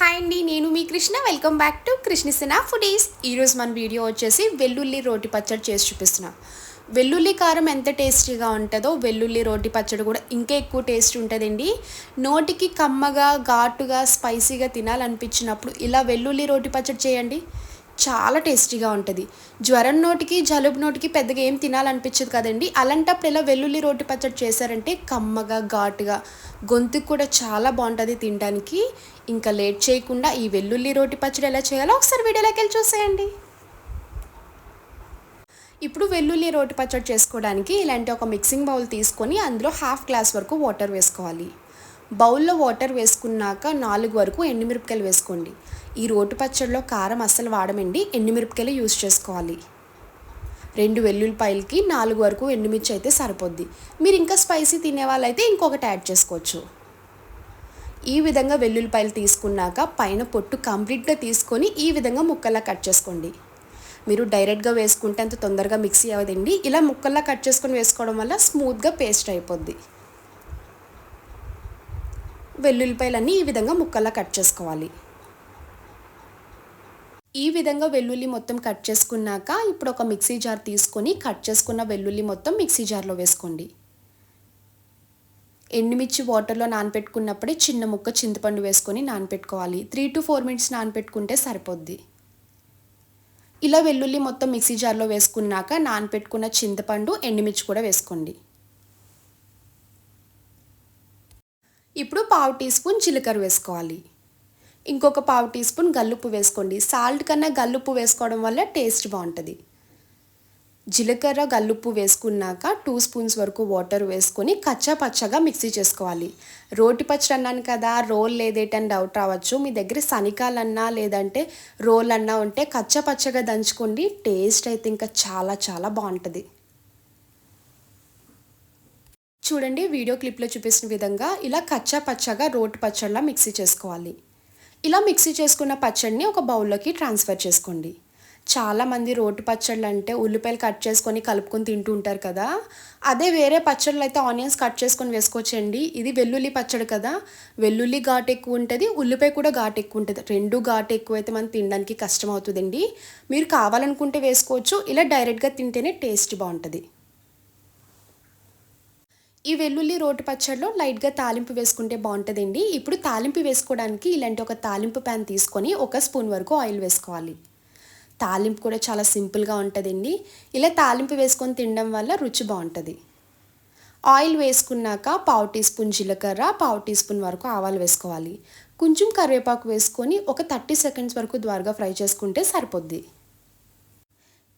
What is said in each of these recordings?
Hi అండి, నేను మీ Krishna. Welcome back to Krishnasena foodies. ఈరోజు మన వీడియో వచ్చేసి వెల్లుల్లి రోటి పచ్చడి చేసి చూపిస్తున్నా. వెల్లుల్లి కారం ఎంత టేస్టీగా ఉంటుందో వెల్లుల్లి రోటి పచ్చడి కూడా ఇంకా ఎక్కువ టేస్ట్ ఉంటుందండి. నోటికి కమ్మగా, ఘాటుగా, స్పైసీగా తినాలనిపించినప్పుడు ఇలా వెల్లుల్లి రోటి పచ్చడి చేయండి, చాలా టేస్టీగా ఉంటుంది. జ్వరం నోటికి, జలుబు నోటికి పెద్దగా ఏం తినాలనిపించదు కదండి. అలాంటప్పుడు ఇలా వెల్లుల్లి రోటి పచ్చడి చేశారంటే కమ్మగా, ఘాటుగా, గొంతుకు కూడా చాలా బాగుంటుంది తినడానికి. ఇంకా లేట్ చేయకుండా ఈ వెల్లుల్లి రోటి పచ్చడి ఎలా చేయాలో ఒకసారి వీడియోలోకి వెళ్ళి చూసేయండి. ఇప్పుడు వెల్లుల్లి రోటి పచ్చడి చేసుకోవడానికి ఇలాంటి ఒక మిక్సింగ్ బౌల్ తీసుకొని అందులో 1/2 గ్లాస్ వరకు వాటర్ వేసుకోవాలి. బౌల్లో వాటర్ వేసుకున్నాక 4 వరకు ఎండుమిరపకాయలు వేసుకోండి. ఈ రోటి పచ్చడిలో కారం అస్సలు వాడమండి, ఎండుమిరపకాయలు యూజ్ చేసుకోవాలి. 2 వెల్లుల్లిపాయలకి 4 వరకు ఎండుమిర్చి అయితే సరిపోద్ది. మీరు ఇంకా స్పైసీ తినే వాళ్ళైతే ఇంకొకటి యాడ్ చేసుకోవచ్చు. ఈ విధంగా వెల్లుల్లిపాయలు తీసుకున్నాక పైన పొట్టు కంప్లీట్గా తీసుకొని ఈ విధంగా ముక్కల్లా కట్ చేసుకోండి. మీరు డైరెక్ట్గా వేసుకుంటే అంత తొందరగా మిక్సీ అవ్వదండి. ఇలా ముక్కల్లా కట్ చేసుకొని వేసుకోవడం వల్ల స్మూత్గా పేస్ట్ అయిపోద్ది. వెల్లుల్లిపాయలన్నీ ఈ విధంగా ముక్కల్లా కట్ చేసుకోవాలి. ఈ విధంగా వెల్లుల్లి మొత్తం కట్ చేసుకున్నాక ఇప్పుడు ఒక మిక్సీ జార్ తీసుకొని కట్ చేసుకున్న వెల్లుల్లి మొత్తం మిక్సీ జార్లో వేసుకోండి. ఎండుమిర్చి వాటర్లో నానపెట్టుకున్నప్పుడే చిన్న ముక్క చింతపండు వేసుకొని నానపెట్టుకోవాలి. 3 to 4 minutes నానపెట్టుకుంటే సరిపోద్ది. ఇలా వెల్లుల్లి మొత్తం మిక్సీ జార్లో వేసుకున్నాక నానపెట్టుకున్న చింతపండు, ఎండుమిర్చి కూడా వేసుకోండి. ఇప్పుడు 1/2 టీ స్పూన్ జీలకర్ర వేసుకోవాలి. ఇంకొక 1/2 టీ స్పూన్ గల్లుప్పు వేసుకోండి. సాల్ట్ కన్నా గల్లుప్పు వేసుకోవడం వల్ల టేస్ట్ బాగుంటుంది. జీలకర్ర, గల్లుప్పు వేసుకున్నాక 2 స్పూన్స్ వరకు వాటర్ వేసుకొని కచ్చా పచ్చగా మిక్సీ చేసుకోవాలి. రోటి పచ్చడి అన్నాను కదా, రోల్ లేదేటని డౌట్ రావచ్చు. మీ దగ్గర శనికాలన్నా లేదంటే రోల్ అన్నా ఉంటే కచ్చా పచ్చగా దంచుకోండి. టేస్ట్ అయితే ఇంకా చాలా చాలా బాగుంటుంది. చూడండి, వీడియో క్లిప్లో చూపిస్తున్న విధంగా ఇలా కచ్చా పచ్చగా రోటి పచ్చడిలా మిక్సీ చేసుకోవాలి. ఇలా మిక్సీ చేసుకున్న పచ్చడిని ఒక బౌల్లోకి ట్రాన్స్ఫర్ చేసుకోండి. చాలామంది రోటి పచ్చళ్ళు అంటే ఉల్లిపాయలు కట్ చేసుకొని కలుపుకొని తింటూ ఉంటారు కదా. అదే వేరే పచ్చళ్ళు అయితే ఆనియన్స్ కట్ చేసుకొని వేసుకోవచ్చండి. ఇది వెల్లుల్లి పచ్చడి కదా, వెల్లుల్లి ఘాటు ఎక్కువ ఉంటుంది, ఉల్లిపాయ కూడా ఘాటు ఎక్కువ ఉంటుంది. 2 ఘాటు ఎక్కువ అయితే మనం తినడానికి కష్టం అవుతుందండి. మీరు కావాలనుకుంటే వేసుకోవచ్చు. ఇలా డైరెక్ట్గా తింటేనే టేస్ట్ బాగుంటుంది. ఈ వెల్లుల్లి రోటి పచ్చడిలో లైట్గా తాలింపు వేసుకుంటే బాగుంటుందండి. ఇప్పుడు తాలింపు వేసుకోవడానికి ఇలాంటి ఒక తాలింపు ప్యాన్ తీసుకొని 1 స్పూన్ వరకు ఆయిల్ వేసుకోవాలి. తాలింపు కూడా చాలా సింపుల్గా ఉంటుందండి. ఇలా తాలింపు వేసుకొని తినడం వల్ల రుచి బాగుంటుంది. ఆయిల్ వేసుకున్నాక 1/2 టీ స్పూన్ జీలకర్ర, 1/2 టీ స్పూన్ వరకు ఆవాలు వేసుకోవాలి. కొంచెం కరివేపాకు వేసుకొని ఒక 30 సెకండ్స్ వరకు ద్వారగా ఫ్రై చేసుకుంటే సరిపోద్ది.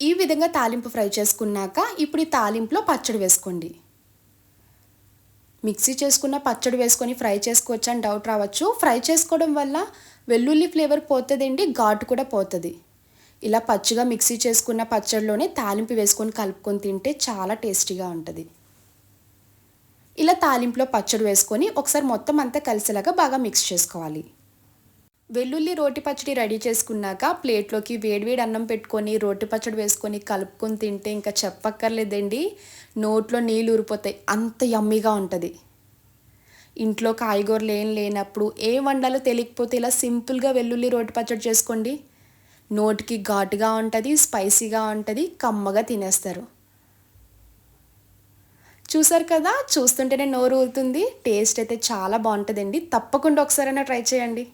ఈ విధంగా తాలింపు ఫ్రై చేసుకున్నాక ఇప్పుడు ఈ తాలింపులో పచ్చడి వేసుకోండి. మిక్సీ చేసుకున్న పచ్చడి వేసుకొని ఫ్రై చేసుకోవచ్చు అని డౌట్ రావచ్చు. ఫ్రై చేసుకోవడం వల్ల వెల్లుల్లి ఫ్లేవర్ పోతుందండి, ఘాటు కూడా పోతుంది. ఇలా పచ్చిగా మిక్సీ చేసుకున్న పచ్చడిలోనే తాలింపు వేసుకొని కలుపుకొని తింటే చాలా టేస్టీగా ఉంటుంది. ఇలా తాలింపులో పచ్చడి వేసుకొని ఒకసారి మొత్తం అంతా కలిసేలాగా బాగా మిక్స్ చేసుకోవాలి. వెల్లుల్లి రోటి పచ్చడి రెడీ చేసుకున్నాక ప్లేట్లోకి వేడివేడి అన్నం పెట్టుకొని రోటి పచ్చడి వేసుకొని కలుపుకొని తింటే ఇంకా చెప్పక్కర్లేదండి, నోట్లో నీళ్ళు ఊరిపోతాయి, అంత యమ్మీగా ఉంటుంది. ఇంట్లో కాయగూరలు ఏం లేనప్పుడు ఏ వండాలో తెలియకపోతే ఇలా సింపుల్గా వెల్లుల్లి రోటి పచ్చడి చేసుకోండి. నోటికి ఘాటుగా ఉంటుంది, స్పైసీగా ఉంటుంది, కమ్మగా తినేస్తారు. చూసారు కదా, చూస్తుంటేనే నోరు ఊరుతుంది. టేస్ట్ అయితే చాలా బాగుంటుందండి. తప్పకుండా ఒకసారైనా ట్రై చేయండి.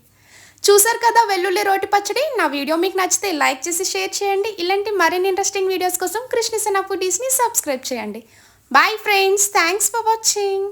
చూసారు కదా వెల్లుల్లి రోటి పచ్చడి. నా వీడియో మీకు నచ్చితే లైక్ చేసి షేర్ చేయండి. ఇలాంటి మరిన్ని ఇంట్రెస్టింగ్ వీడియోస్ కోసం కృష్ణసేన ఫుడీస్ని సబ్స్క్రైబ్ చేయండి. Bye friends, thanks for watching.